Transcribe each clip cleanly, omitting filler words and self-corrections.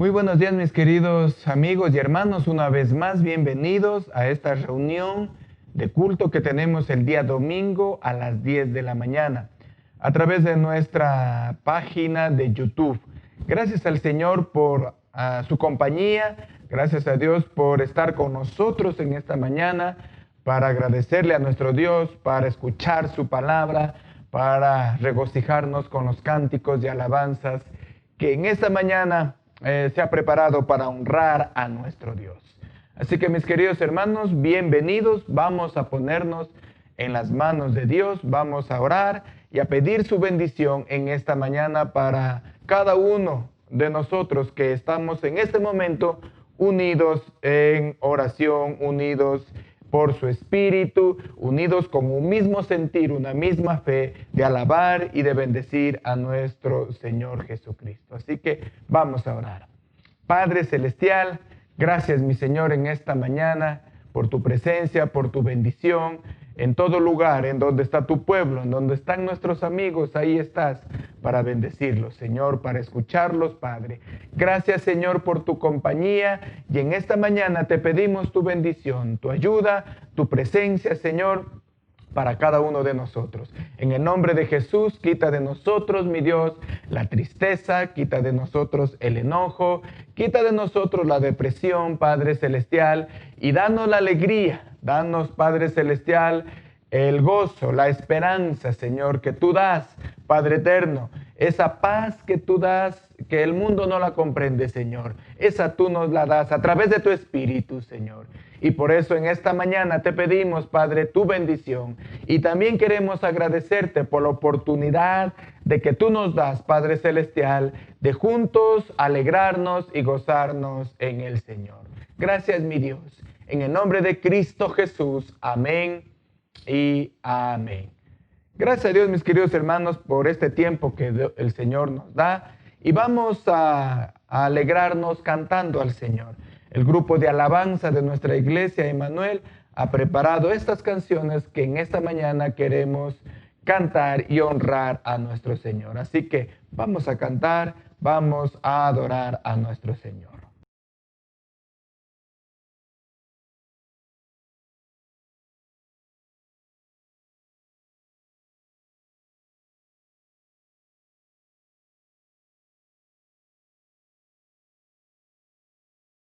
Muy buenos días, mis queridos amigos y hermanos. Una vez más, bienvenidos a esta reunión de culto que tenemos el día domingo a las 10 de la mañana a través de nuestra página de YouTube. Gracias al Señor por su compañía. Gracias a Dios por estar con nosotros en esta mañana, para agradecerle a nuestro Dios, para escuchar su palabra, para regocijarnos con los cánticos y alabanzas que en esta mañana se ha preparado para honrar a nuestro Dios. Así que, mis queridos hermanos, bienvenidos. Vamos a ponernos en las manos de Dios, vamos a orar y a pedir su bendición en esta mañana para cada uno de nosotros que estamos en este momento unidos en oración, unidos por su espíritu, unidos con un mismo sentir, una misma fe de alabar y de bendecir a nuestro Señor Jesucristo. Así que vamos a orar. Padre Celestial, gracias, mi Señor, en esta mañana por tu presencia, por tu bendición. En todo lugar, en donde está tu pueblo, en donde están nuestros amigos, ahí estás para bendecirlos, Señor, para escucharlos, Padre. Gracias, Señor, por tu compañía, y en esta mañana te pedimos tu bendición, tu ayuda, tu presencia, Señor, para cada uno de nosotros. En el nombre de Jesús, quita de nosotros, mi Dios, la tristeza, quita de nosotros el enojo, quita de nosotros la depresión, Padre Celestial, y danos la alegría. Danos, Padre Celestial, el gozo, la esperanza, Señor, que tú das, Padre eterno. Esa paz que tú das, que el mundo no la comprende, Señor. Esa tú nos la das a través de tu Espíritu, Señor. Y por eso en esta mañana te pedimos, Padre, tu bendición. Y también queremos agradecerte por la oportunidad de que tú nos das, Padre Celestial, de juntos alegrarnos y gozarnos en el Señor. Gracias, mi Dios. En el nombre de Cristo Jesús. Amén y amén. Gracias a Dios, mis queridos hermanos, por este tiempo que el Señor nos da. Y vamos a alegrarnos cantando al Señor. El grupo de alabanza de nuestra iglesia, Emmanuel, ha preparado estas canciones que en esta mañana queremos cantar y honrar a nuestro Señor. Así que vamos a cantar, vamos a adorar a nuestro Señor.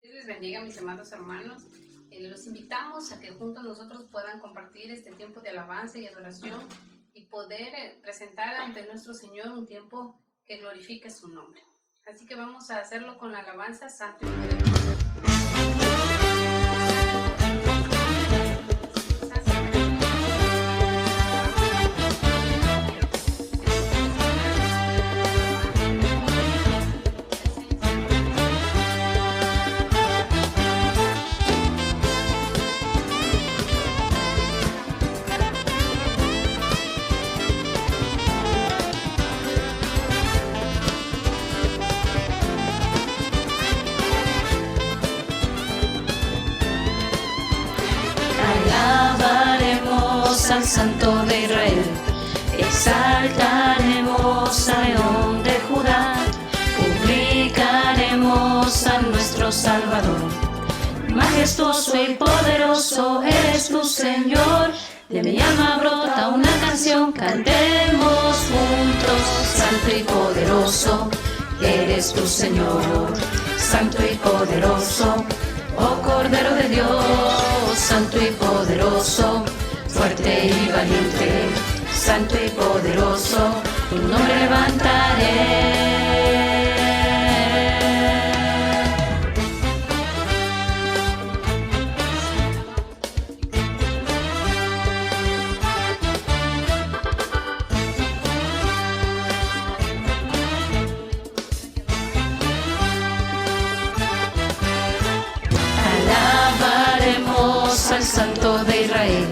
Dios les bendiga, mis amados hermanos. Los invitamos a que juntos nosotros puedan compartir este tiempo de alabanza y adoración y poder presentar ante nuestro Señor un tiempo que glorifique su nombre. Así que vamos a hacerlo con la alabanza Santo y Poderoso. Al Santo de Israel, exaltaremos al León de Judá, publicaremos a nuestro Salvador. Majestuoso y poderoso eres tu Señor, de mi alma brota una canción, cantemos juntos. Santo y poderoso eres tu Señor, santo y poderoso, oh Cordero de Dios, santo y poderoso, fuerte y valiente, santo y poderoso, tu nombre levantaré. Alabaremos al Santo de Israel,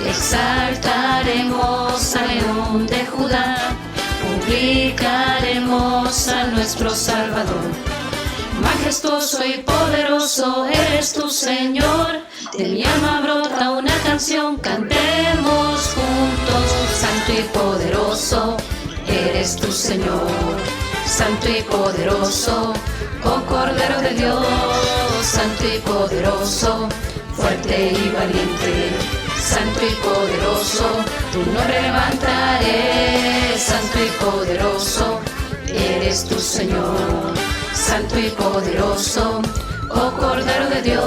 exaltaremos al León de Judá, publicaremos a nuestro Salvador. Majestuoso y poderoso eres tu Señor, de mi alma brota una canción, cantemos juntos. Santo y poderoso eres tu Señor, santo y poderoso, oh Cordero de Dios, santo y poderoso, fuerte y valiente, santo y poderoso, tu nombre levantaré, santo y poderoso, eres tu Señor, santo y poderoso, oh Cordero de Dios,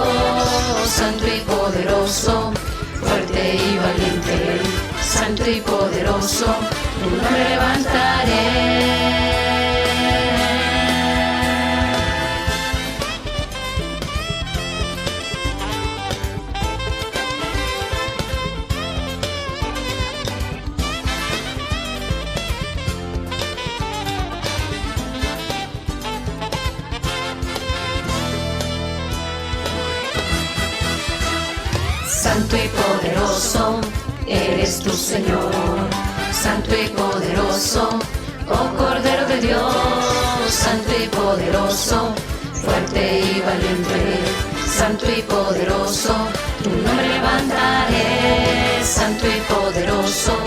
santo y poderoso, fuerte y valiente, santo y poderoso, tu nombre levantaré. Santo y poderoso, eres tu Señor, santo y poderoso, oh Cordero de Dios, santo y poderoso, fuerte y valiente, santo y poderoso, tu nombre levantaré, santo y poderoso,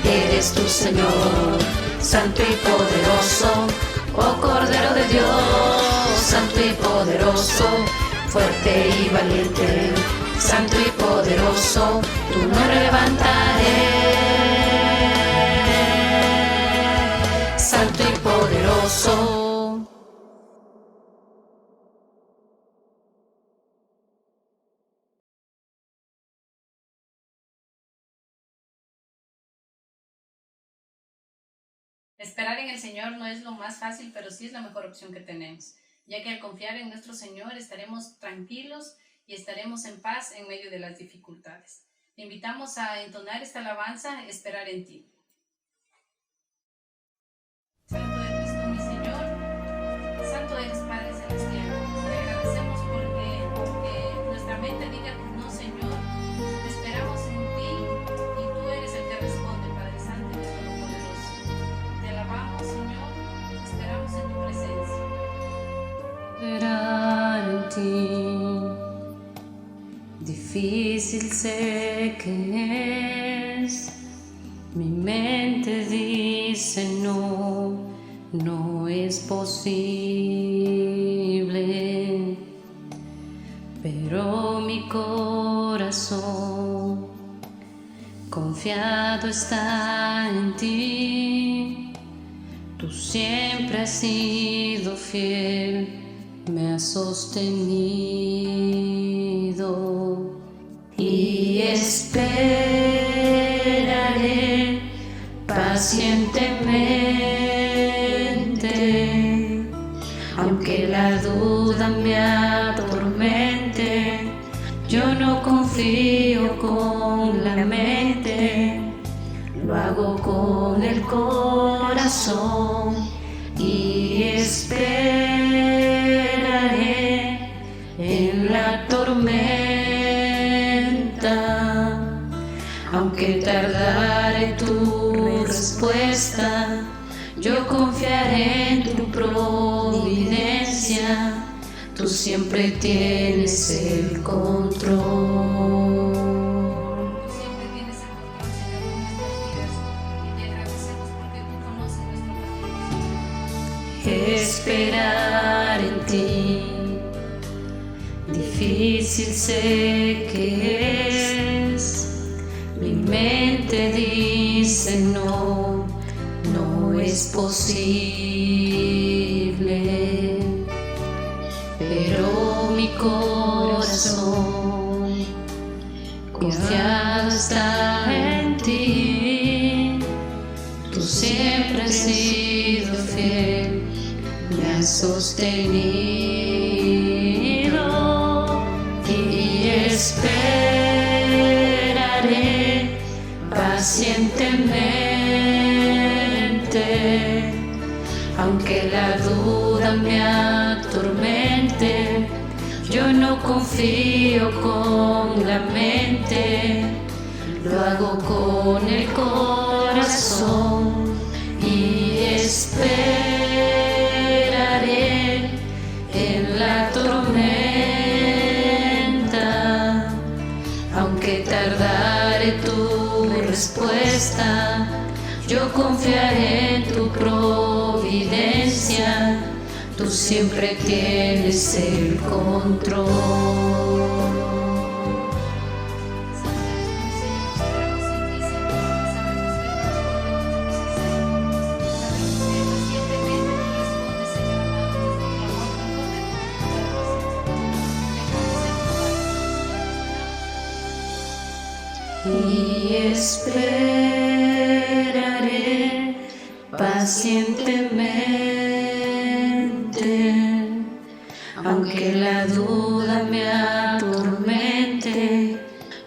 eres tu Señor, santo y poderoso, oh Cordero de Dios, santo y poderoso, fuerte y valiente, santo y poderoso, tu nombre levantaré, santo y poderoso. Esperar en el Señor no es lo más fácil, pero sí es la mejor opción que tenemos, ya que al confiar en nuestro Señor estaremos tranquilos y estaremos en paz en medio de las dificultades. Te invitamos a entonar esta alabanza, esperar en ti. Santo eres tú, mi Señor, santo eres Padre Celestial. Te agradecemos porque nuestra mente diga que no, Señor, esperamos en ti y tú eres el que responde, Padre Santo y Todopoderoso. Te alabamos, Señor, esperamos en tu presencia. Esperar en ti. Difícil sé que es, mi mente dice no, no es posible, pero mi corazón confiado está en ti, tú siempre has sido fiel, me has sostenido. Y esperaré pacientemente, aunque la duda me atormente, yo no confío con la mente, lo hago con el corazón y esperaré en la tormenta. Aunque tardare tu respuesta, yo confiaré en tu providencia, tú siempre tienes el control. Tú siempre tienes el control, Señor, de nuestras vidas y te agradecemos porque tú conoces nuestro camino. Esperar en ti, difícil sé que es, mi mente dice no, no es posible, pero mi corazón confiado está en ti, tú siempre has sido fiel, me has sostenido y esperaré pacientemente, aunque la duda me atormente, yo no confío con la mente, lo hago con el corazón y esperaré en la tormenta, aunque tardare tu respuesta, yo confiaré en tu providencia, tú siempre tienes el control. Y esperaré pacientemente, aunque la duda me atormente,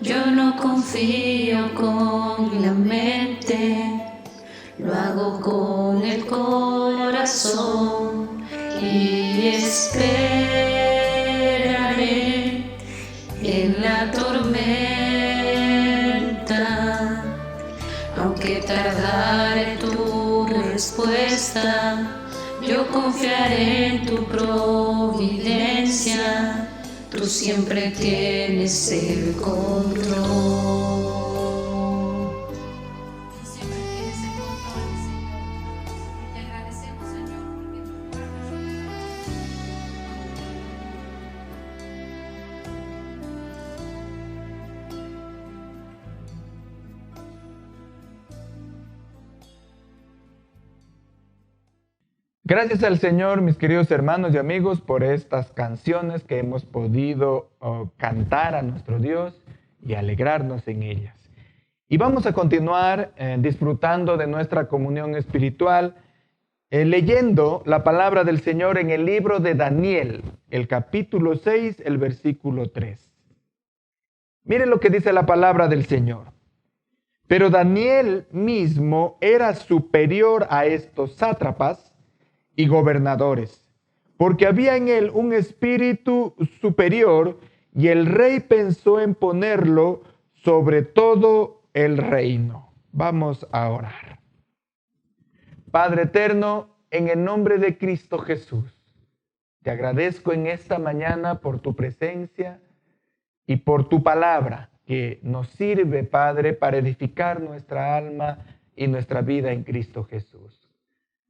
yo no confío con la mente, lo hago con el corazón y esperaré en la tormenta. Aunque tardare tu respuesta, yo confiaré en tu providencia, tú siempre tienes el control. Tú siempre tienes el control, Señor. Te agradecemos, Señor, porque tú guardas. Gracias al Señor, mis queridos hermanos y amigos, por estas canciones que hemos podido cantar a nuestro Dios y alegrarnos en ellas. Y vamos a continuar disfrutando de nuestra comunión espiritual, leyendo la palabra del Señor en el libro de Daniel, el capítulo 6, el versículo 3. Miren lo que dice la palabra del Señor. Pero Daniel mismo era superior a estos sátrapas y gobernadores, porque había en él un espíritu superior, y el rey pensó en ponerlo sobre todo el reino. Vamos a orar. Padre eterno, en el nombre de Cristo Jesús, te agradezco en esta mañana por tu presencia y por tu palabra, que nos sirve, Padre, para edificar nuestra alma y nuestra vida en Cristo Jesús.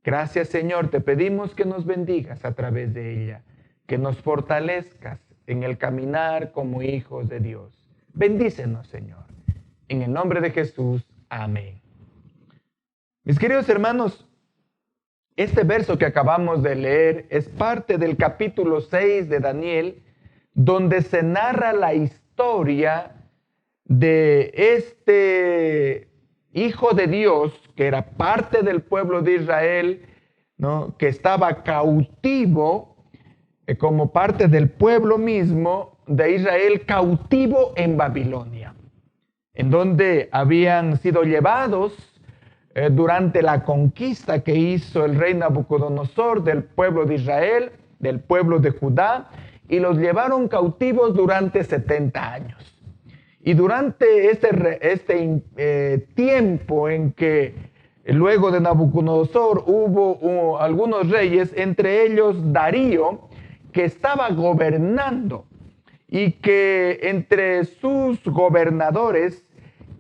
Gracias, Señor, te pedimos que nos bendigas a través de ella, que nos fortalezcas en el caminar como hijos de Dios. Bendícenos, Señor. En el nombre de Jesús, amén. Mis queridos hermanos, este verso que acabamos de leer es parte del capítulo 6 de Daniel, donde se narra la historia de este hijo de Dios, que era parte del pueblo de Israel, ¿no? Que estaba cautivo como parte del pueblo mismo de Israel, cautivo en Babilonia, en donde habían sido llevados durante la conquista que hizo el rey Nabucodonosor del pueblo de Israel, del pueblo de Judá, y los llevaron cautivos durante 70 años. Y durante este tiempo en que luego de Nabucodonosor hubo algunos reyes, entre ellos Darío, que estaba gobernando, y que entre sus gobernadores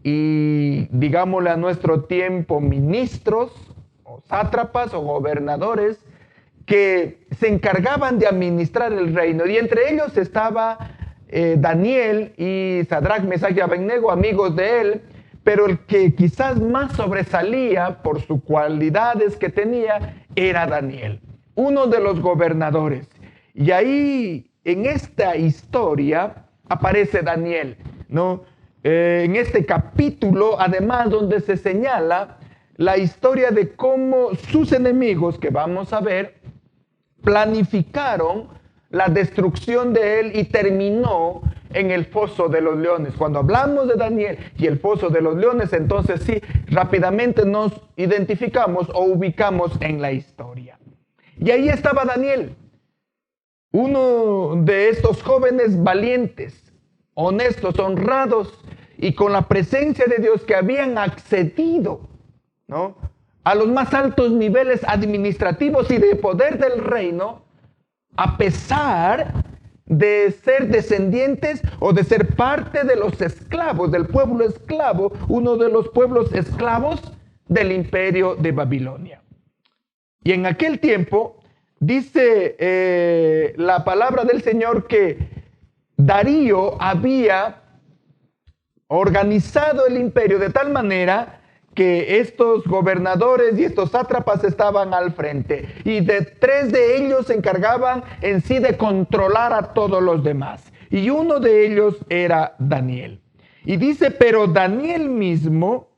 y, digámosle a nuestro tiempo, ministros o sátrapas o gobernadores que se encargaban de administrar el reino, y entre ellos estaba Daniel y Sadrach, Mesach y Abednego, amigos de él, pero el que quizás más sobresalía por sus cualidades que tenía era Daniel, uno de los gobernadores. Y ahí, en esta historia, aparece Daniel, ¿no? En este capítulo, además, donde se señala la historia de cómo sus enemigos, que vamos a ver, planificaron la destrucción de él y terminó en el foso de los leones. Cuando hablamos de Daniel y el foso de los leones, entonces sí, rápidamente nos identificamos o ubicamos en la historia. Y ahí estaba Daniel, uno de estos jóvenes valientes, honestos, honrados y con la presencia de Dios, que habían accedido, ¿no?, a los más altos niveles administrativos y de poder del reino, a pesar de ser descendientes o de ser parte de los esclavos, del pueblo esclavo, uno de los pueblos esclavos del imperio de Babilonia. Y en aquel tiempo, dice la palabra del Señor que Darío había organizado el imperio de tal manera que estos gobernadores y estos sátrapas estaban al frente, y tres de ellos se encargaban en sí de controlar a todos los demás, y uno de ellos era Daniel. Y dice, pero Daniel mismo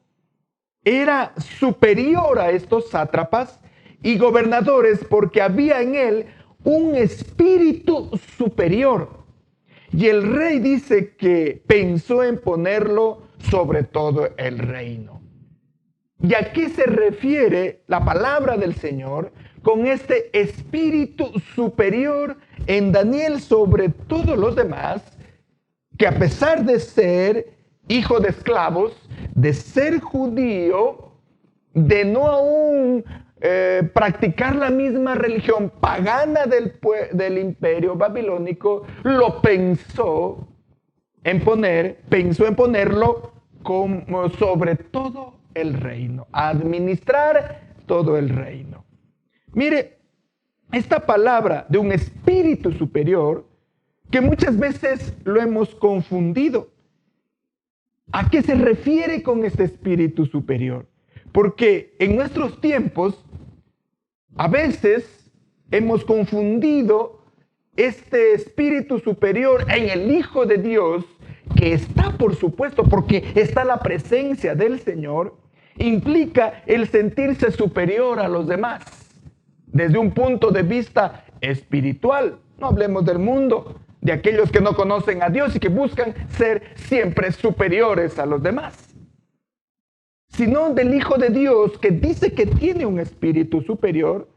era superior a estos sátrapas y gobernadores, porque había en él un espíritu superior. Y el rey dice que pensó en ponerlo sobre todo el reino. ¿Y a qué se refiere la palabra del Señor con este espíritu superior en Daniel sobre todos los demás? Que a pesar de ser hijo de esclavos, de ser judío, de no aún practicar la misma religión pagana del imperio babilónico, lo pensó en ponerlo como sobre todo el reino, administrar todo el reino. Mire, esta palabra de un espíritu superior, que muchas veces lo hemos confundido. ¿A qué se refiere con este espíritu superior? Porque en nuestros tiempos, a veces hemos confundido este espíritu superior en el Hijo de Dios, que está, por supuesto, porque está la presencia del Señor, implica el sentirse superior a los demás, desde un punto de vista espiritual. No hablemos del mundo, de aquellos que no conocen a Dios y que buscan ser siempre superiores a los demás, sino del Hijo de Dios, que dice que tiene un espíritu superior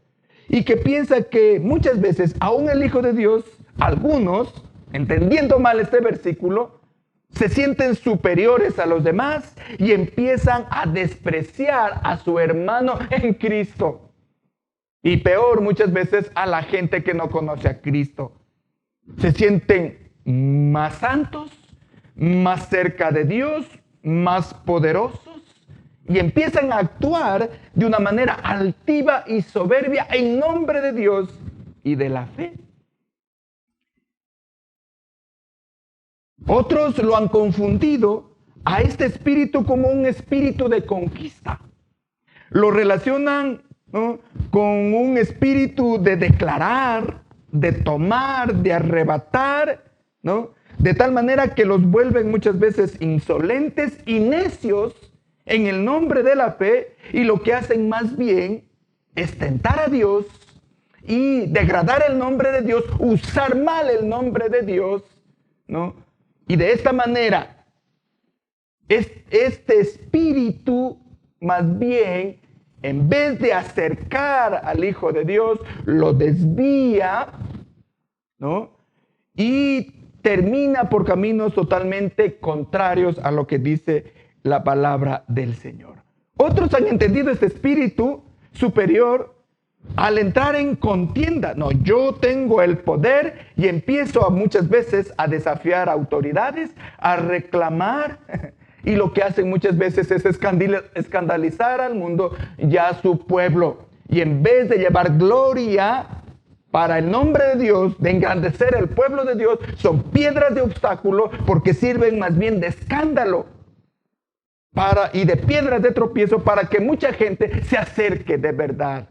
y que piensa que muchas veces, aún el Hijo de Dios, algunos, entendiendo mal este versículo, se sienten superiores a los demás y empiezan a despreciar a su hermano en Cristo. Y peor, muchas veces a la gente que no conoce a Cristo. Se sienten más santos, más cerca de Dios, más poderosos, y empiezan a actuar de una manera altiva y soberbia en nombre de Dios y de la fe. Otros lo han confundido a este espíritu como un espíritu de conquista. Lo relacionan, ¿no?, con un espíritu de declarar, de tomar, de arrebatar, ¿no?, de tal manera que los vuelven muchas veces insolentes y necios en el nombre de la fe, y lo que hacen más bien es tentar a Dios y degradar el nombre de Dios, usar mal el nombre de Dios, ¿no? Y de esta manera, este espíritu más bien, en vez de acercar al Hijo de Dios, lo desvía, ¿no?, y termina por caminos totalmente contrarios a lo que dice la palabra del Señor. Otros han entendido este espíritu superior al entrar en contienda. No, yo tengo el poder y empiezo muchas veces a desafiar autoridades, a reclamar, y lo que hacen muchas veces es escandalizar al mundo y a su pueblo. Y en vez de llevar gloria para el nombre de Dios, de engrandecer el pueblo de Dios, son piedras de obstáculo, porque sirven más bien de escándalo y de piedras de tropiezo para que mucha gente se acerque de verdad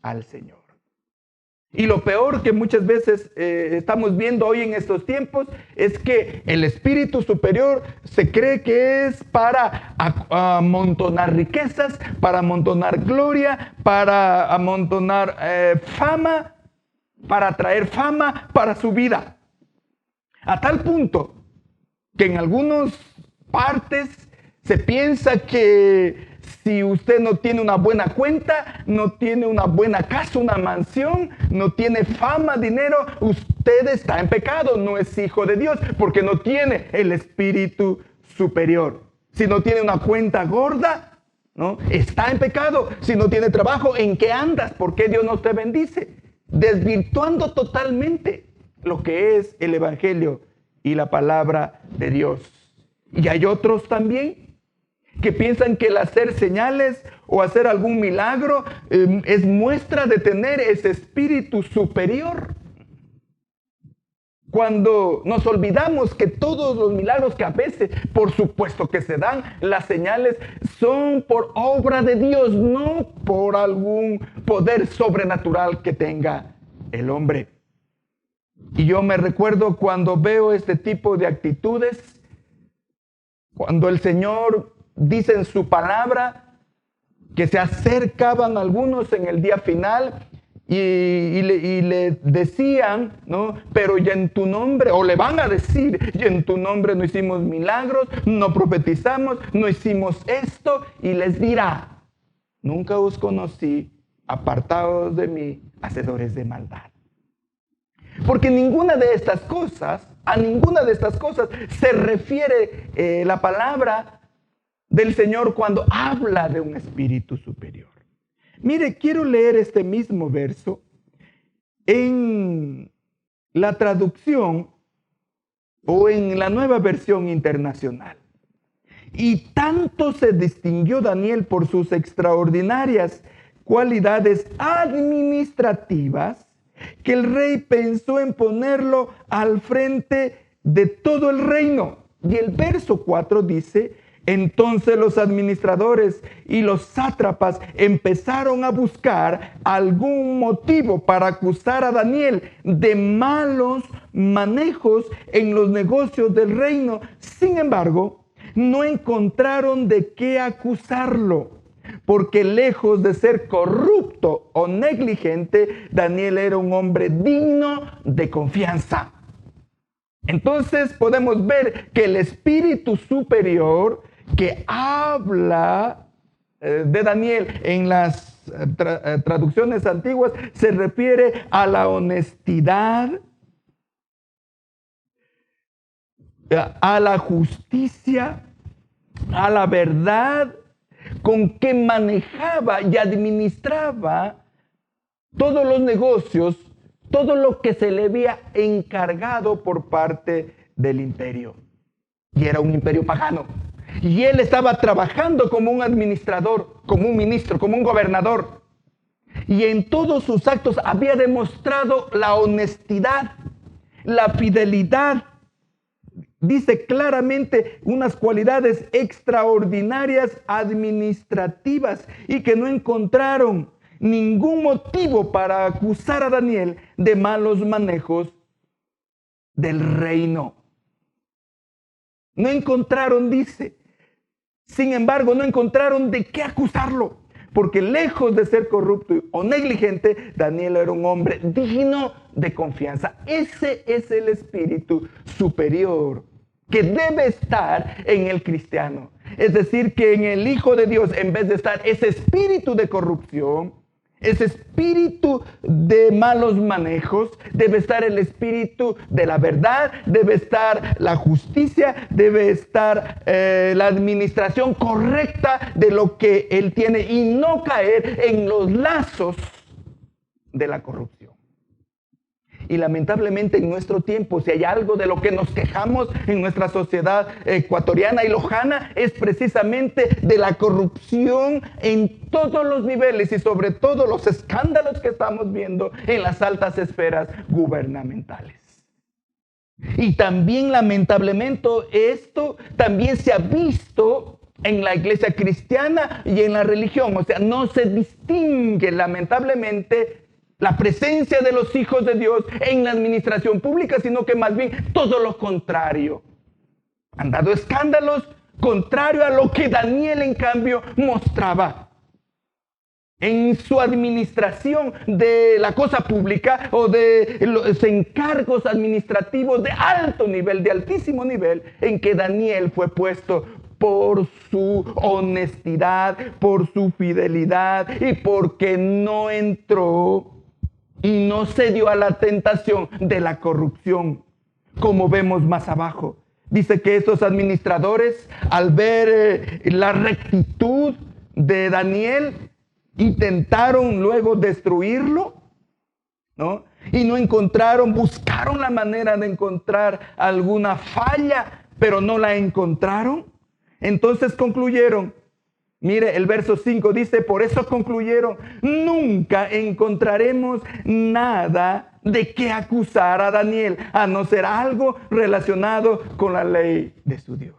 al Señor. Y lo peor que muchas veces estamos viendo hoy en estos tiempos es que el espíritu superior se cree que es para amontonar riquezas, para amontonar gloria, para amontonar fama, para traer fama para su vida. A tal punto que en algunas partes se piensa que si usted no tiene una buena cuenta, no tiene una buena casa, una mansión, no tiene fama, dinero, usted está en pecado, no es hijo de Dios, porque no tiene el espíritu superior. Si no tiene una cuenta gorda, ¿no?, está en pecado. Si no tiene trabajo, ¿en qué andas? ¿Por qué Dios no te bendice? Desvirtuando totalmente lo que es el Evangelio y la palabra de Dios. Y hay otros también que piensan que el hacer señales o hacer algún milagro es muestra de tener ese espíritu superior. Cuando nos olvidamos que todos los milagros que a veces, por supuesto que se dan, las señales son por obra de Dios, no por algún poder sobrenatural que tenga el hombre. Y yo me recuerdo cuando veo este tipo de actitudes, cuando el Señor dice en su palabra que se acercaban algunos en el día final y le decían, ¿no? Pero ya en tu nombre, o le van a decir, y en tu nombre no hicimos milagros, no profetizamos, no hicimos esto, y les dirá, nunca os conocí, apartados de mí, hacedores de maldad. Porque a ninguna de estas cosas se refiere la palabra del Señor cuando habla de un espíritu superior. Mire, quiero leer este mismo verso en la traducción o en la Nueva Versión Internacional. Y tanto se distinguió Daniel por sus extraordinarias cualidades administrativas que el rey pensó en ponerlo al frente de todo el reino. Y el verso 4 dice: entonces los administradores y los sátrapas empezaron a buscar algún motivo para acusar a Daniel de malos manejos en los negocios del reino. Sin embargo, no encontraron de qué acusarlo, porque lejos de ser corrupto o negligente, Daniel era un hombre digno de confianza. Entonces podemos ver que el espíritu superior que habla de Daniel en las traducciones antiguas se refiere a la honestidad, a la justicia, a la verdad, con que manejaba y administraba todos los negocios, todo lo que se le había encargado por parte del imperio. Y era un imperio pagano. Y él estaba trabajando como un administrador, como un ministro, como un gobernador. Y en todos sus actos había demostrado la honestidad, la fidelidad. Dice claramente unas cualidades extraordinarias administrativas y que no encontraron ningún motivo para acusar a Daniel de malos manejos del reino. No encontraron, dice. Sin embargo, no encontraron de qué acusarlo, porque lejos de ser corrupto o negligente, Daniel era un hombre digno de confianza. Ese es el espíritu superior que debe estar en el cristiano. Es decir, que en el Hijo de Dios, en vez de estar ese espíritu de corrupción, ese espíritu de malos manejos, debe estar el espíritu de la verdad, debe estar la justicia, debe estar la administración correcta de lo que él tiene y no caer en los lazos de la corrupción. Y lamentablemente en nuestro tiempo, si hay algo de lo que nos quejamos en nuestra sociedad ecuatoriana y lojana, es precisamente de la corrupción en todos los niveles y sobre todo los escándalos que estamos viendo en las altas esferas gubernamentales. Y también lamentablemente esto también se ha visto en la iglesia cristiana y en la religión. O sea, no se distingue lamentablemente la presencia de los hijos de Dios en la administración pública, sino que más bien todo lo contrario. Han dado escándalos contrario a lo que Daniel en cambio mostraba en su administración de la cosa pública o de los encargos administrativos de alto nivel, de altísimo nivel, en que Daniel fue puesto por su honestidad, por su fidelidad y porque no entró y no se dio a la tentación de la corrupción, como vemos más abajo. Dice que estos administradores, al ver la rectitud de Daniel, intentaron luego destruirlo, ¿no? Y no encontraron, buscaron la manera de encontrar alguna falla, pero no la encontraron. Entonces concluyeron. Mire, el verso 5 dice, por eso concluyeron, nunca encontraremos nada de qué acusar a Daniel, a no ser algo relacionado con la ley de su Dios.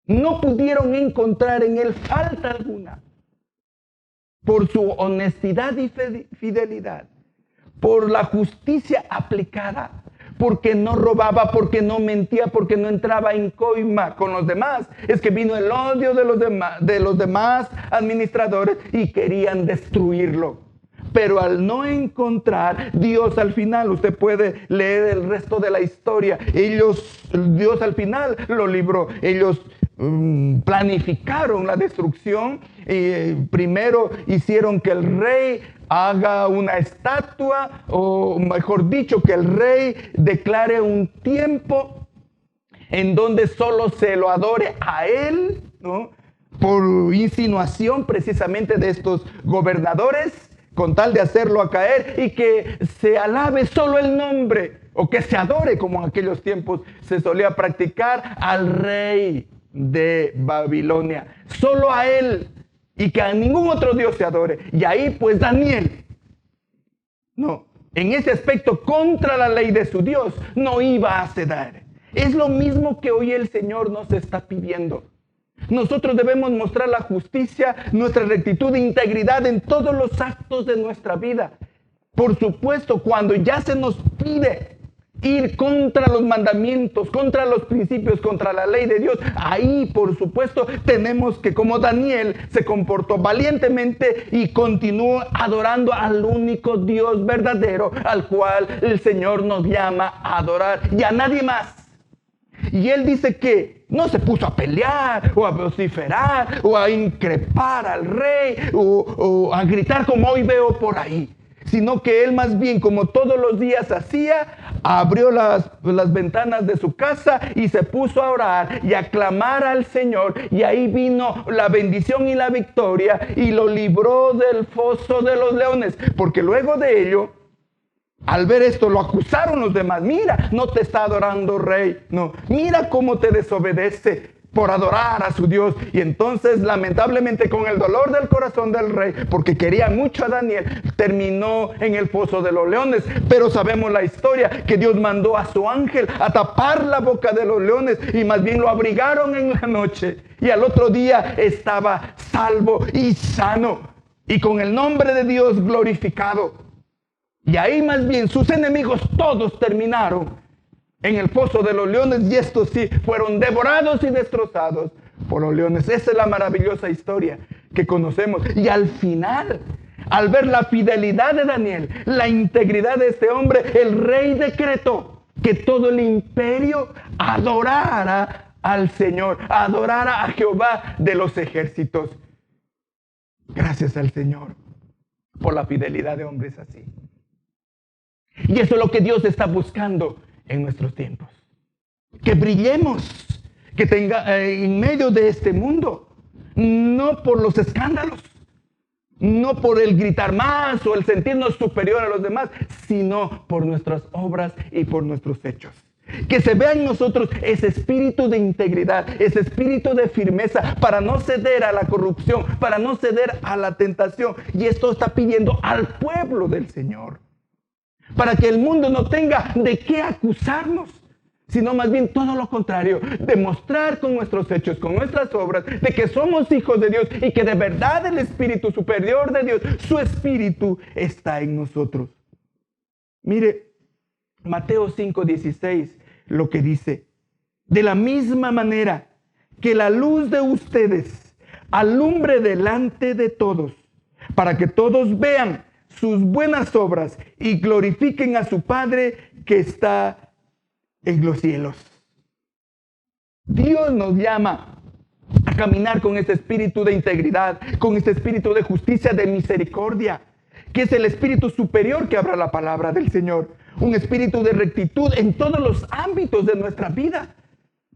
No pudieron encontrar en él falta alguna. Por su honestidad y fidelidad, por la justicia aplicada, porque no robaba, porque no mentía, porque no entraba en coima con los demás. Es que vino el odio de los demás administradores y querían destruirlo. Pero al no encontrar, Dios al final, usted puede leer el resto de la historia, Dios al final lo libró. Ellos planificaron la destrucción y primero hicieron que el rey haga una estatua, o mejor dicho, que el rey declare un tiempo en donde solo se lo adore a él, ¿no? Por insinuación precisamente de estos gobernadores, con tal de hacerlo a caer, y que se alabe solo el nombre, o que se adore, como en aquellos tiempos se solía practicar, al rey de Babilonia, solo a él, y que a ningún otro Dios se adore. Y ahí pues Daniel, no, en ese aspecto contra la ley de su Dios, no iba a ceder. Es lo mismo que hoy el Señor nos está pidiendo. Nosotros debemos mostrar la justicia, nuestra rectitud e integridad en todos los actos de nuestra vida. Por supuesto, cuando ya se nos pide ir contra los mandamientos, contra los principios, contra la ley de Dios, ahí por supuesto tenemos que, como Daniel se comportó valientemente y continuó adorando al único Dios verdadero, al cual el Señor nos llama a adorar, y a nadie más. Y él dice que no se puso a pelear o a vociferar o a increpar al rey o a gritar como hoy veo por ahí, sino que él más bien, como todos los días hacía, abrió las ventanas de su casa y se puso a orar y a clamar al Señor, y ahí vino la bendición y la victoria, y lo libró del foso de los leones, porque luego de ello, al ver esto, lo acusaron los demás. Mira, no te está adorando, rey. No, mira cómo te desobedece por adorar a su Dios. Y entonces, lamentablemente, con el dolor del corazón del rey, porque quería mucho a Daniel, terminó en el foso de los leones. Pero sabemos la historia, que Dios mandó a su ángel a tapar la boca de los leones, y más bien lo abrigaron en la noche. Y al otro día estaba salvo y sano, y con el nombre de Dios glorificado. Y ahí más bien sus enemigos todos terminaron en el foso de los leones, y estos sí fueron devorados y destrozados por los leones. Esa es la maravillosa historia que conocemos. Y al final, al ver la fidelidad de Daniel, la integridad de este hombre, el rey decretó que todo el imperio adorara al Señor, adorara a Jehová de los ejércitos. Gracias al Señor por la fidelidad de hombres así. Y eso es lo que Dios está buscando en nuestros tiempos. Que brillemos, que tenga en medio de este mundo, no por los escándalos, no por el gritar más o el sentirnos superior a los demás, sino por nuestras obras y por nuestros hechos. Que se vea en nosotros ese espíritu de integridad, ese espíritu de firmeza, para no ceder a la corrupción, para no ceder a la tentación. Y esto está pidiendo al pueblo del Señor, para que el mundo no tenga de qué acusarnos, sino más bien todo lo contrario, demostrar con nuestros hechos, con nuestras obras, de que somos hijos de Dios y que de verdad el Espíritu superior de Dios, su Espíritu, está en nosotros. Mire, Mateo 5:16, lo que dice: de la misma manera que la luz de ustedes alumbre delante de todos, para que todos vean sus buenas obras y glorifiquen a su Padre que está en los cielos. Dios nos llama a caminar con este espíritu de integridad, con este espíritu de justicia, de misericordia, que es el espíritu superior que habla la palabra del Señor. Un espíritu de rectitud en todos los ámbitos de nuestra vida.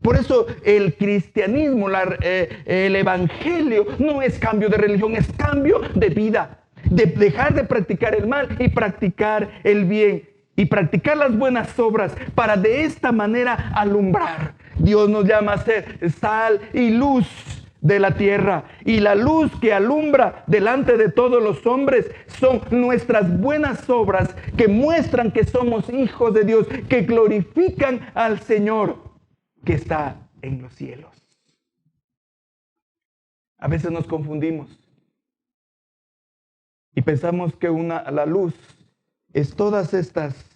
Por eso el cristianismo, el evangelio, no es cambio de religión, es cambio de vida. De dejar de practicar el mal y practicar el bien. y practicar las buenas obras para de esta manera alumbrar. Dios nos llama a ser sal y luz de la tierra, y la luz que alumbra delante de todos los hombres son nuestras buenas obras que muestran que somos hijos de Dios, que glorifican al Señor que está en los cielos. A veces nos confundimos y pensamos que la luz es todas estas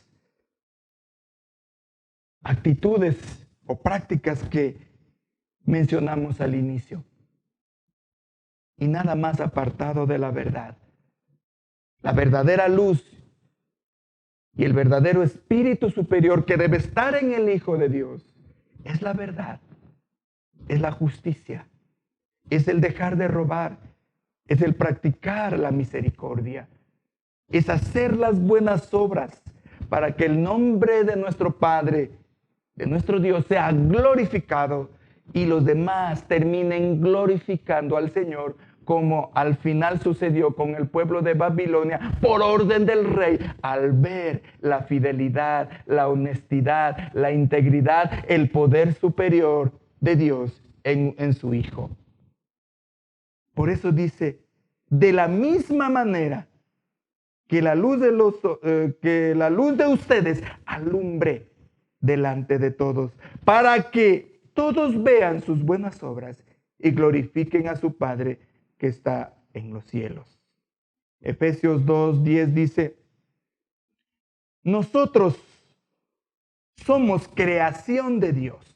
actitudes o prácticas que mencionamos al inicio, y nada más apartado de la verdad. La verdadera luz y el verdadero espíritu superior que debe estar en el Hijo de Dios es la verdad, es la justicia, es el dejar de robar, es el practicar la misericordia, es hacer las buenas obras para que el nombre de nuestro Padre, de nuestro Dios, sea glorificado y los demás terminen glorificando al Señor, como al final sucedió con el pueblo de Babilonia por orden del rey, al ver la fidelidad, la honestidad, la integridad, el poder superior de Dios en su Hijo. Por eso dice, de la misma manera que la luz de ustedes alumbre delante de todos, para que todos vean sus buenas obras y glorifiquen a su Padre que está en los cielos. Efesios 2:10 dice, nosotros somos creación de Dios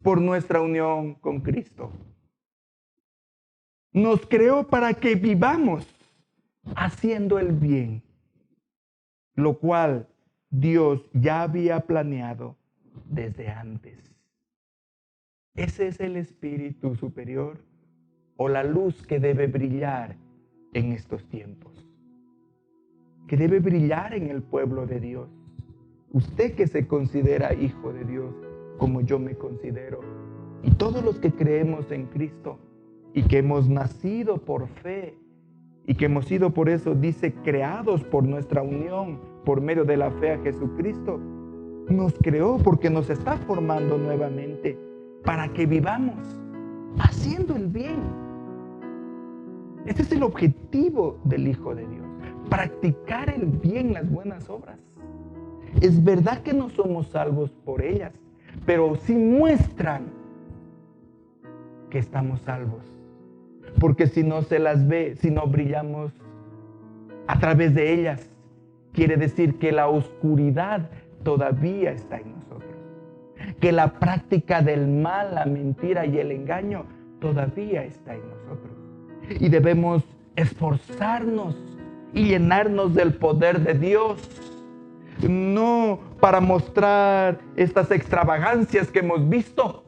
por nuestra unión con Cristo. Nos creó para que vivamos haciendo el bien, lo cual Dios ya había planeado desde antes. Ese es el espíritu superior o la luz que debe brillar en estos tiempos, que debe brillar en el pueblo de Dios. Usted que se considera hijo de Dios, como yo me considero, y todos los que creemos en Cristo y que hemos nacido por fe y que hemos sido, por eso dice, creados por nuestra unión por medio de la fe a Jesucristo, nos creó porque nos está formando nuevamente para que vivamos haciendo el bien. Ese es el objetivo del Hijo de Dios, practicar el bien, las buenas obras. Es verdad que no somos salvos por ellas, pero sí muestran que estamos salvos. Porque si no se las ve, si no brillamos a través de ellas, quiere decir que la oscuridad todavía está en nosotros. Que la práctica del mal, la mentira y el engaño todavía está en nosotros. Y debemos esforzarnos y llenarnos del poder de Dios. No para mostrar estas extravagancias que hemos visto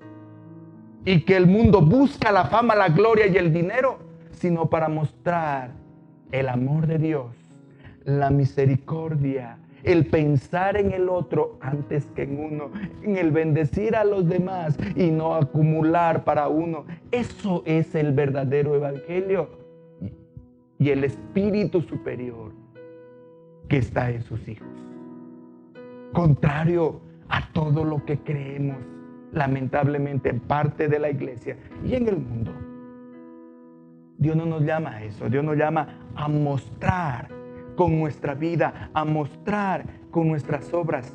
y que el mundo busca la fama, la gloria y el dinero, sino para mostrar el amor de Dios, la misericordia, el pensar en el otro antes que en uno, en el bendecir a los demás y no acumular para uno. Eso es el verdadero evangelio y el espíritu superior que está en sus hijos. Contrario a todo lo que creemos, lamentablemente, en parte de la iglesia y en el mundo. Dios no nos llama a eso. Dios nos llama a mostrar con nuestra vida, a mostrar con nuestras obras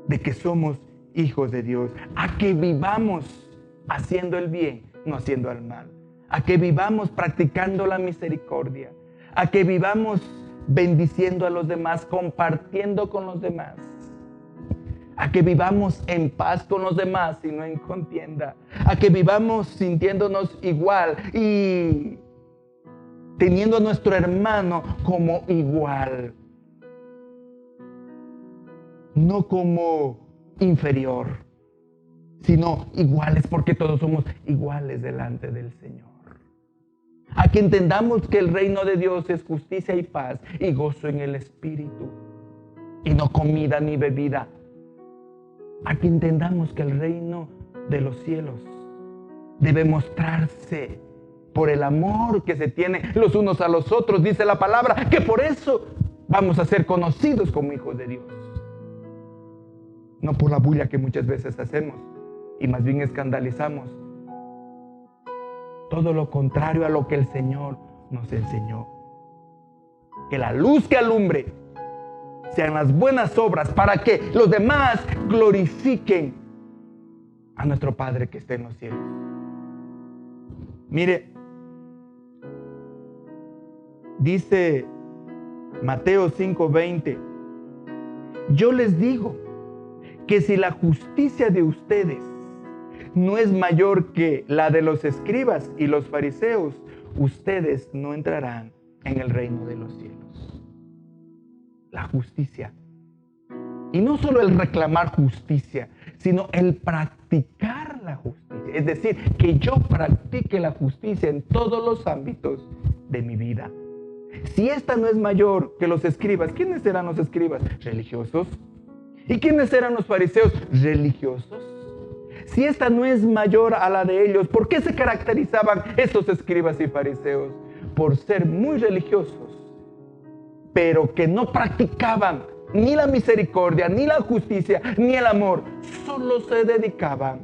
de que somos hijos de Dios, a que vivamos haciendo el bien, no haciendo el mal, a que vivamos practicando la misericordia, a que vivamos bendiciendo a los demás, compartiendo con los demás, a que vivamos en paz con los demás y no en contienda, a que vivamos sintiéndonos igual y teniendo a nuestro hermano como igual, no como inferior, sino iguales, porque todos somos iguales delante del Señor. A que entendamos que el reino de Dios es justicia y paz y gozo en el Espíritu, y no comida ni bebida. A que entendamos que el reino de los cielos debe mostrarse por el amor que se tiene los unos a los otros. Dice la palabra que por eso vamos a ser conocidos como hijos de Dios. No por la bulla que muchas veces hacemos y más bien escandalizamos. Todo lo contrario a lo que el Señor nos enseñó. Que la luz que alumbre sean las buenas obras para que los demás glorifiquen a nuestro Padre que está en los cielos. Mire, dice Mateo 5:20, yo les digo que si la justicia de ustedes no es mayor que la de los escribas y los fariseos, ustedes no entrarán en el reino de los cielos. La justicia. Y no solo el reclamar justicia, sino el practicar la justicia. Es decir, que yo practique la justicia en todos los ámbitos de mi vida. Si esta no es mayor que los escribas, ¿quiénes eran los escribas? Religiosos. ¿Y quiénes eran los fariseos? Religiosos. Si esta no es mayor a la de ellos, ¿por qué se caracterizaban estos escribas y fariseos? Por ser muy religiosos, pero que no practicaban ni la misericordia, ni la justicia, ni el amor. Solo se dedicaban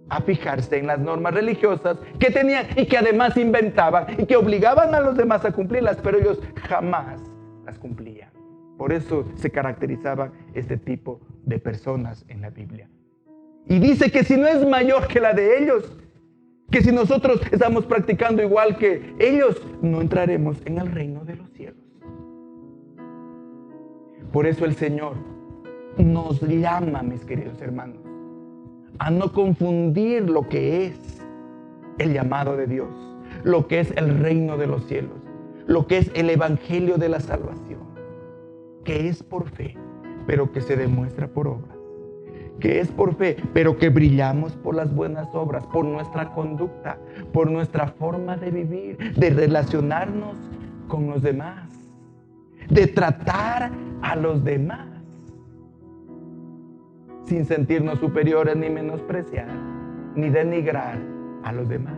a fijarse en las normas religiosas que tenían y que además inventaban y que obligaban a los demás a cumplirlas, pero ellos jamás las cumplían. Por eso se caracterizaban este tipo de personas en la Biblia. Y dice que si no es mayor que la de ellos, que si nosotros estamos practicando igual que ellos, no entraremos en el reino de los cielos. Por eso el Señor nos llama, mis queridos hermanos, a no confundir lo que es el llamado de Dios, lo que es el reino de los cielos, lo que es el evangelio de la salvación, que es por fe, pero que se demuestra por obras. Que es por fe, pero que brillamos por las buenas obras, por nuestra conducta, por nuestra forma de vivir, de relacionarnos con los demás, de tratar a los demás, sin sentirnos superiores ni menospreciar, ni denigrar a los demás,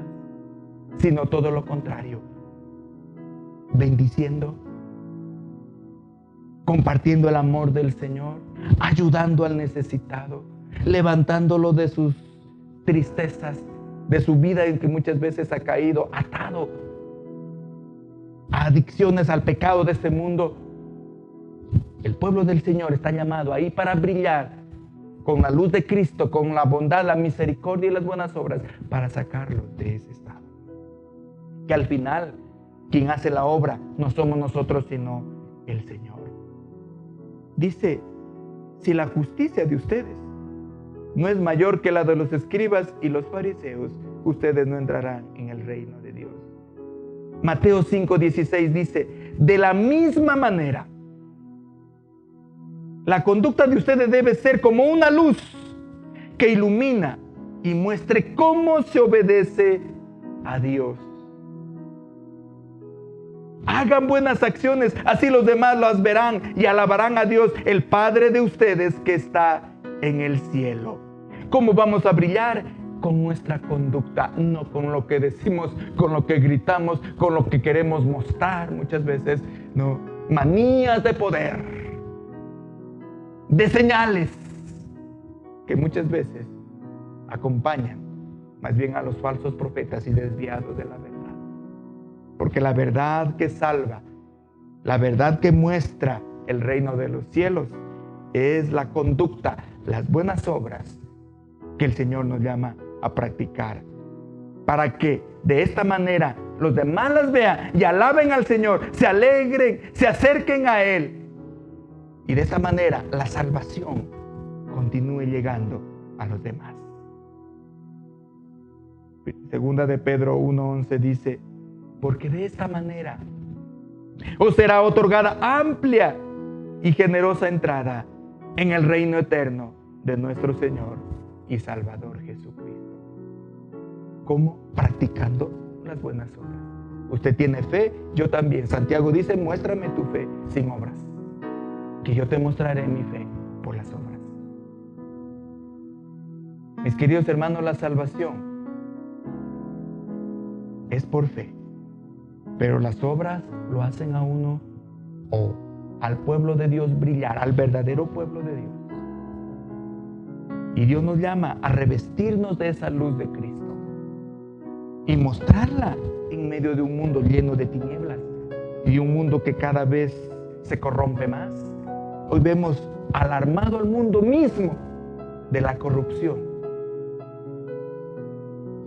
sino todo lo contrario, bendiciendo, compartiendo el amor del Señor, ayudando al necesitado, levantándolo de sus tristezas, de su vida en que muchas veces ha caído atado a adicciones, al pecado de este mundo. El pueblo del Señor está llamado ahí para brillar con la luz de Cristo, con la bondad, la misericordia y las buenas obras, para sacarlos de ese estado. Que al final, quien hace la obra no somos nosotros, sino el Señor. Dice, si la justicia de ustedes no es mayor que la de los escribas y los fariseos, ustedes no entrarán en el reino de Dios. Mateo 5:16 dice, de la misma manera, la conducta de ustedes debe ser como una luz que ilumina y muestre cómo se obedece a Dios. Hagan buenas acciones, así los demás las verán y alabarán a Dios, el Padre de ustedes que está en el cielo. ¿Cómo vamos a brillar? Con nuestra conducta, no con lo que decimos, con lo que gritamos, con lo que queremos mostrar muchas veces, no, manías de poder, de señales que muchas veces acompañan más bien a los falsos profetas y desviados de la verdad. Porque la verdad que salva, la verdad que muestra el reino de los cielos es la conducta, las buenas obras que el Señor nos llama a practicar. Para que de esta manera los demás las vean y alaben al Señor, se alegren, se acerquen a Él. Y de esa manera la salvación continúe llegando a los demás. Segunda de Pedro 1:11 dice, porque de esta manera os será otorgada amplia y generosa entrada en el reino eterno de nuestro Señor y Salvador Jesucristo. ¿Cómo? Practicando las buenas obras. Usted tiene fe, yo también. Santiago dice, muéstrame tu fe sin obras, que yo te mostraré mi fe por las obras. Mis queridos hermanos, la salvación es por fe, pero las obras lo hacen a uno o al pueblo de Dios brillar, al verdadero pueblo de Dios. Y Dios nos llama a revestirnos de esa luz de Cristo y mostrarla en medio de un mundo lleno de tinieblas y un mundo que cada vez se corrompe más. Hoy vemos alarmado al mundo mismo de la corrupción,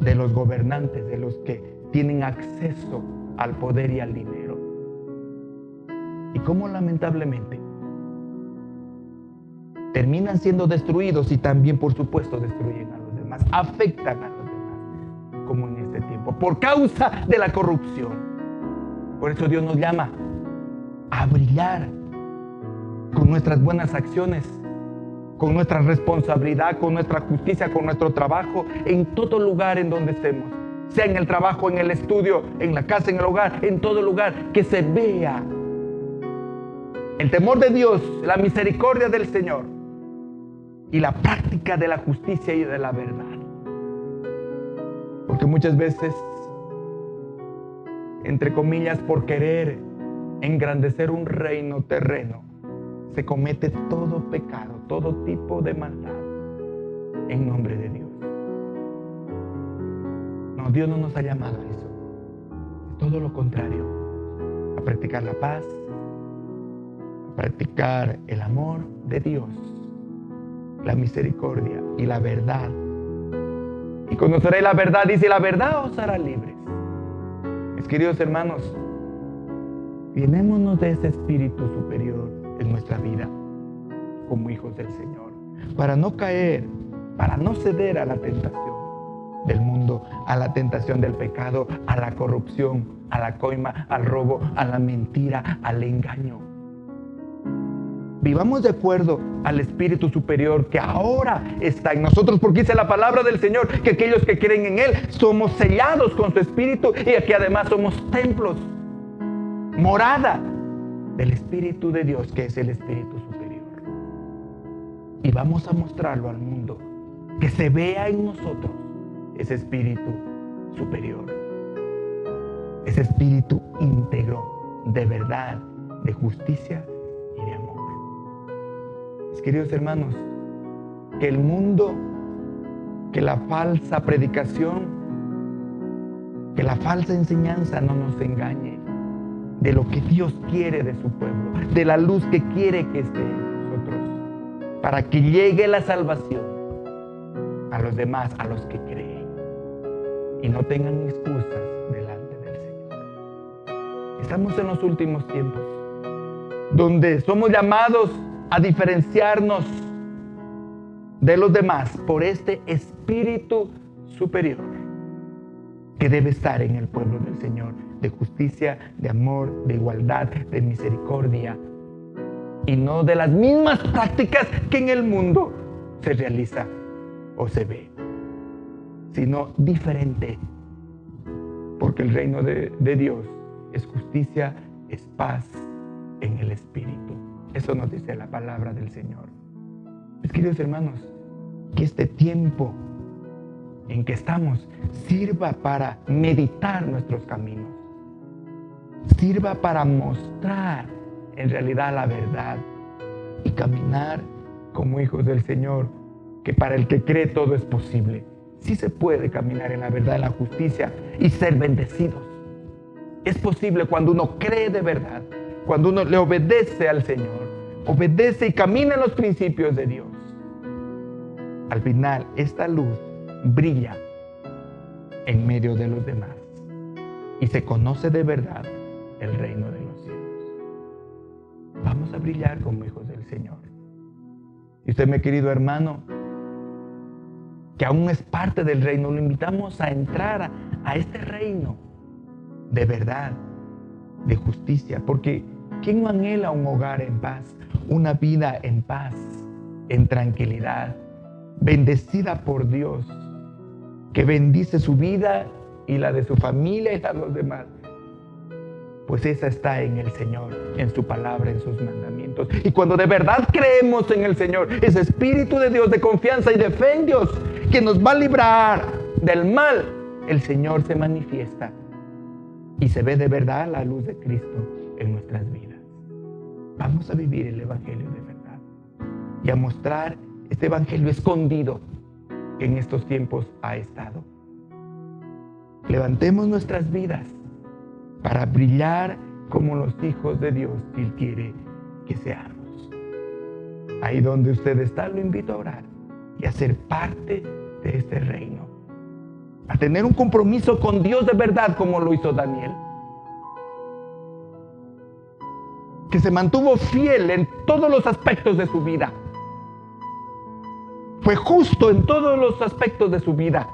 de los gobernantes, de los que tienen acceso al poder y al dinero. Y cómo lamentablemente terminan siendo destruidos y también, por supuesto, destruyen a los demás, afectan a los demás, como en este tiempo, por causa de la corrupción. Por eso Dios nos llama a brillar con nuestras buenas acciones, con nuestra responsabilidad, con nuestra justicia, con nuestro trabajo, en todo lugar en donde estemos, sea en el trabajo, en el estudio, en la casa, en el hogar, en todo lugar, que se vea el temor de Dios, la misericordia del Señor y la práctica de la justicia y de la verdad. Porque muchas veces, entre comillas, por querer engrandecer un reino terreno, se comete todo pecado, todo tipo de maldad en nombre de Dios. No, Dios no nos ha llamado a eso. Todo lo contrario, a practicar la paz, a practicar el amor de Dios, la misericordia y la verdad. Y conoceréis la verdad, dice, la verdad os hará libres. Mis queridos hermanos, llenémonos de ese espíritu superior en nuestra vida como hijos del Señor, para no caer, para no ceder a la tentación del mundo, a la tentación del pecado, a la corrupción, a la coima, al robo, a la mentira, al engaño. Vivamos de acuerdo al espíritu superior que ahora está en nosotros, porque dice la palabra del Señor que aquellos que creen en Él somos sellados con su espíritu y que además somos templos, morada del Espíritu de Dios, que es el Espíritu superior. Y vamos a mostrarlo al mundo, que se vea en nosotros ese Espíritu superior, ese Espíritu íntegro de verdad, de justicia y de amor. Mis queridos hermanos, que el mundo, que la falsa predicación, que la falsa enseñanza no nos engañe de lo que Dios quiere de su pueblo, de la luz que quiere que esté en nosotros, para que llegue la salvación a los demás, a los que creen, y no tengan excusas delante del Señor. Estamos en los últimos tiempos, donde somos llamados a diferenciarnos de los demás por este espíritu superior que debe estar en el pueblo del Señor, de justicia, de amor, de igualdad, de misericordia, y no de las mismas prácticas que en el mundo se realiza o se ve, sino diferente, porque el reino de Dios es justicia, es paz en el Espíritu. Eso nos dice la palabra del Señor. Mis queridos hermanos, que este tiempo en que estamos sirva para meditar nuestros caminos, sirva para mostrar en realidad la verdad y caminar como hijos del Señor, que para el que cree todo es posible. Sí se puede caminar en la verdad, en la justicia y ser bendecidos. Es posible cuando uno cree de verdad, cuando uno le obedece al Señor, obedece y camina en los principios de Dios. Al final, esta luz brilla en medio de los demás y se conoce de verdad el reino de los cielos. Vamos a brillar como hijos del Señor. Y usted, mi querido hermano, que aún es parte del reino, lo invitamos a entrar a este reino de verdad, de justicia, porque ¿quién no anhela un hogar en paz, una vida en paz, en tranquilidad, bendecida por Dios, que bendice su vida y la de su familia y la de los demás? Pues esa está en el Señor, en su palabra, en sus mandamientos. Y cuando de verdad creemos en el Señor, ese Espíritu de Dios, de confianza y de fe en Dios, que nos va a librar del mal, el Señor se manifiesta y se ve de verdad la luz de Cristo en nuestras vidas. Vamos a vivir el Evangelio de verdad y a mostrar este Evangelio escondido que en estos tiempos ha estado. Levantemos nuestras vidas para brillar como los hijos de Dios que Él quiere que seamos. Ahí donde usted está, lo invito a orar y a ser parte de este reino, a tener un compromiso con Dios de verdad como lo hizo Daniel, que se mantuvo fiel en todos los aspectos de su vida. Fue justo en todos los aspectos de su vida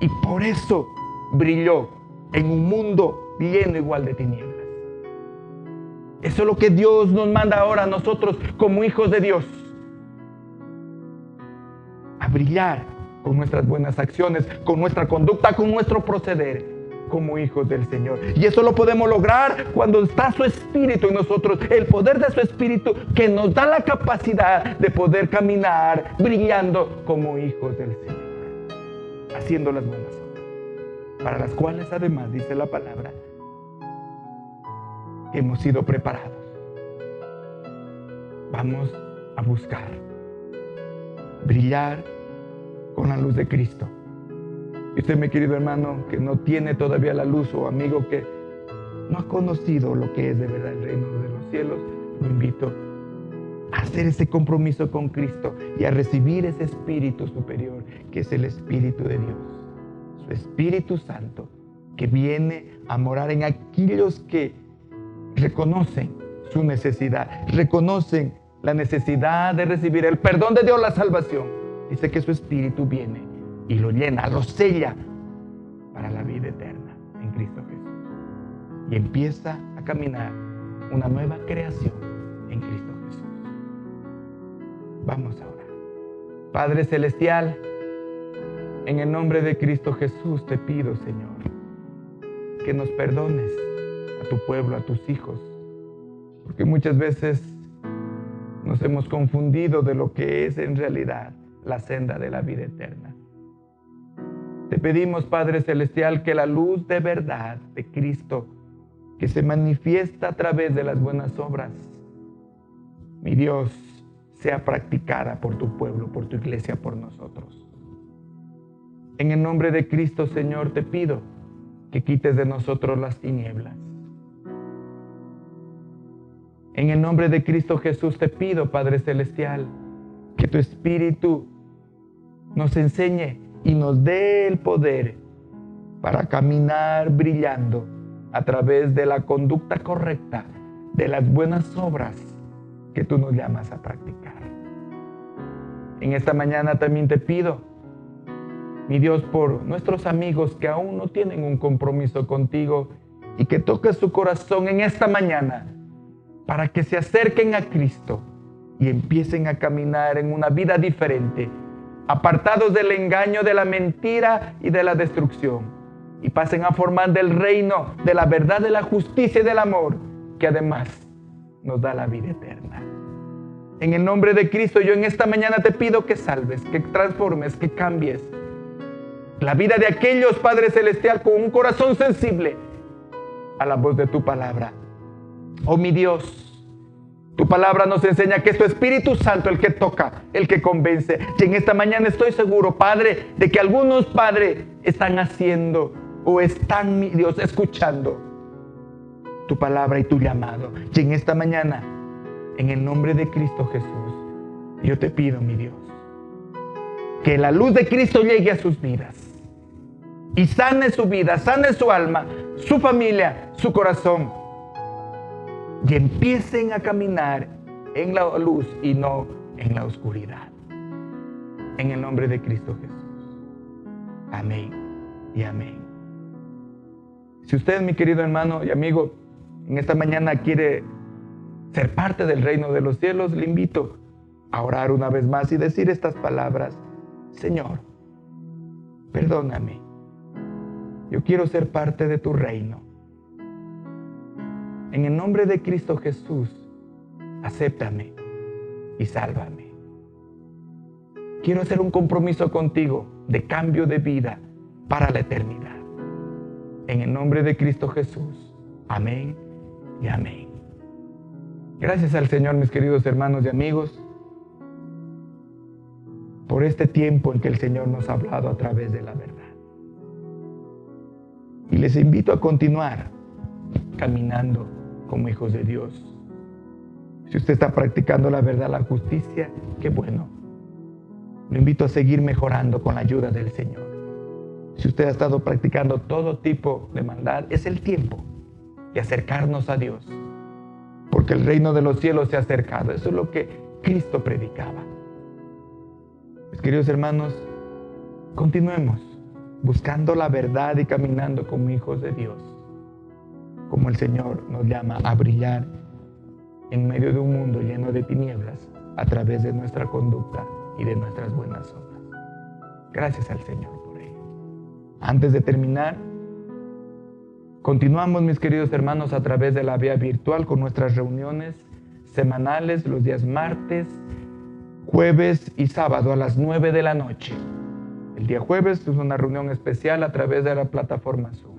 y por eso brilló en un mundo lleno igual de tinieblas. Eso es lo que Dios nos manda ahora a nosotros como hijos de Dios, a brillar con nuestras buenas acciones, con nuestra conducta, con nuestro proceder como hijos del Señor. Y eso lo podemos lograr cuando está su Espíritu en nosotros, el poder de su Espíritu que nos da la capacidad de poder caminar brillando como hijos del Señor, haciendo las buenas obras, para las cuales además dice la palabra, hemos sido preparados. Vamos a buscar brillar con la luz de Cristo. Y usted, mi querido hermano, que no tiene todavía la luz, o amigo que no ha conocido lo que es de verdad el reino de los cielos, lo invito a hacer ese compromiso con Cristo y a recibir ese Espíritu superior que es el Espíritu de Dios, su Espíritu Santo, que viene a morar en aquellos que reconocen su necesidad, reconocen la necesidad de recibir el perdón de Dios, la salvación. Dice que su Espíritu viene y lo llena, lo sella para la vida eterna en Cristo Jesús. Y empieza a caminar una nueva creación en Cristo Jesús. Vamos a orar. Padre Celestial, en el nombre de Cristo Jesús te pido, Señor, que nos perdones a tu pueblo, a tus hijos, porque muchas veces nos hemos confundido de lo que es en realidad la senda de la vida eterna. Te pedimos, Padre Celestial, que la luz de verdad de Cristo, que se manifiesta a través de las buenas obras, mi Dios, sea practicada por tu pueblo, por tu iglesia, por nosotros. En el nombre de Cristo, Señor, te pido que quites de nosotros las tinieblas. En el nombre de Cristo Jesús te pido, Padre Celestial, que tu Espíritu nos enseñe y nos dé el poder para caminar brillando a través de la conducta correcta, de las buenas obras que tú nos llamas a practicar. En esta mañana también te pido, mi Dios, por nuestros amigos que aún no tienen un compromiso contigo y que toques su corazón en esta mañana para que se acerquen a Cristo y empiecen a caminar en una vida diferente, apartados del engaño, de la mentira y de la destrucción, y pasen a formar del reino, de la verdad, de la justicia y del amor, que además nos da la vida eterna. En el nombre de Cristo, yo en esta mañana te pido que salves, que transformes, que cambies la vida de aquellos, Padre Celestial, con un corazón sensible a la voz de tu palabra. Oh mi Dios, tu palabra nos enseña que es tu Espíritu Santo el que toca, el que convence. Y en esta mañana estoy seguro, Padre, de que algunos, Padre, están haciendo o están, mi Dios, escuchando tu palabra y tu llamado. Y en esta mañana, en el nombre de Cristo Jesús, yo te pido, mi Dios, que la luz de Cristo llegue a sus vidas y sane su vida, sane su alma, su familia, su corazón, y empiecen a caminar en la luz y no en la oscuridad. En el nombre de Cristo Jesús. Amén y amén. Si usted, mi querido hermano y amigo, en esta mañana quiere ser parte del reino de los cielos, le invito a orar una vez más y decir estas palabras: Señor, perdóname. Yo quiero ser parte de tu reino. En el nombre de Cristo Jesús, acéptame y sálvame. Quiero hacer un compromiso contigo de cambio de vida para la eternidad. En el nombre de Cristo Jesús. Amén y amén. Gracias al Señor, mis queridos hermanos y amigos, por este tiempo en que el Señor nos ha hablado a través de la verdad. Y les invito a continuar caminando como hijos de Dios. Si usted está practicando la verdad, la justicia, qué bueno. Lo invito a seguir mejorando con la ayuda del Señor. Si usted ha estado practicando todo tipo de maldad, es el tiempo de acercarnos a Dios, porque el reino de los cielos se ha acercado. Eso es lo que Cristo predicaba. Mis queridos hermanos, continuemos buscando la verdad y caminando como hijos de Dios, como el Señor nos llama a brillar en medio de un mundo lleno de tinieblas a través de nuestra conducta y de nuestras buenas obras. Gracias al Señor por ello. Antes de terminar, continuamos, mis queridos hermanos, a través de la vía virtual con nuestras reuniones semanales los días martes, jueves y sábado a las 9 de la noche. El día jueves es una reunión especial a través de la plataforma Zoom.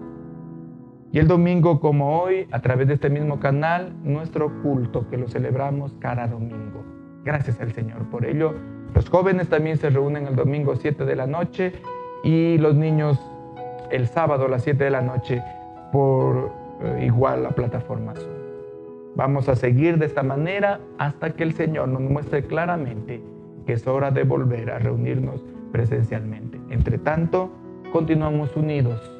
Y el domingo, como hoy, a través de este mismo canal, nuestro culto que lo celebramos cada domingo. Gracias al Señor por ello. Los jóvenes también se reúnen el domingo 7 de la noche y los niños el sábado a las 7 de la noche por igual la plataforma Zoom. Vamos a seguir de esta manera hasta que el Señor nos muestre claramente que es hora de volver a reunirnos presencialmente. Entre tanto, continuamos unidos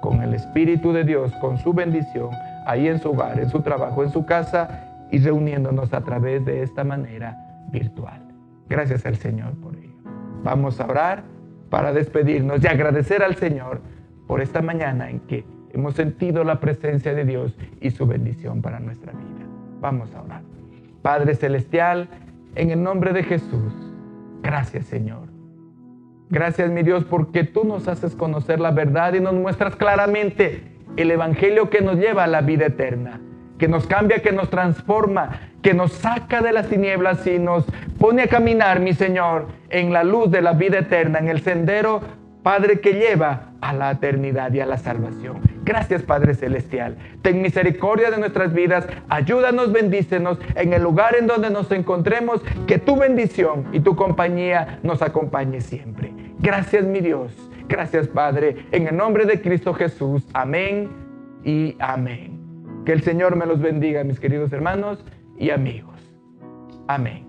con el Espíritu de Dios, con su bendición, ahí en su hogar, en su trabajo, en su casa y reuniéndonos a través de esta manera virtual. Gracias al Señor por ello. Vamos a orar para despedirnos y agradecer al Señor por esta mañana en que hemos sentido la presencia de Dios y su bendición para nuestra vida. Vamos a orar. Padre Celestial, en el nombre de Jesús, gracias, Señor. Gracias, mi Dios, porque tú nos haces conocer la verdad y nos muestras claramente el evangelio que nos lleva a la vida eterna, que nos cambia, que nos transforma, que nos saca de las tinieblas y nos pone a caminar, mi Señor, en la luz de la vida eterna, en el sendero, Padre, que lleva a la eternidad y a la salvación. Gracias, Padre Celestial. Ten misericordia de nuestras vidas. Ayúdanos, bendícenos en el lugar en donde nos encontremos. Que tu bendición y tu compañía nos acompañe siempre. Gracias, mi Dios. Gracias, Padre. En el nombre de Cristo Jesús. Amén y amén. Que el Señor me los bendiga, mis queridos hermanos y amigos. Amén.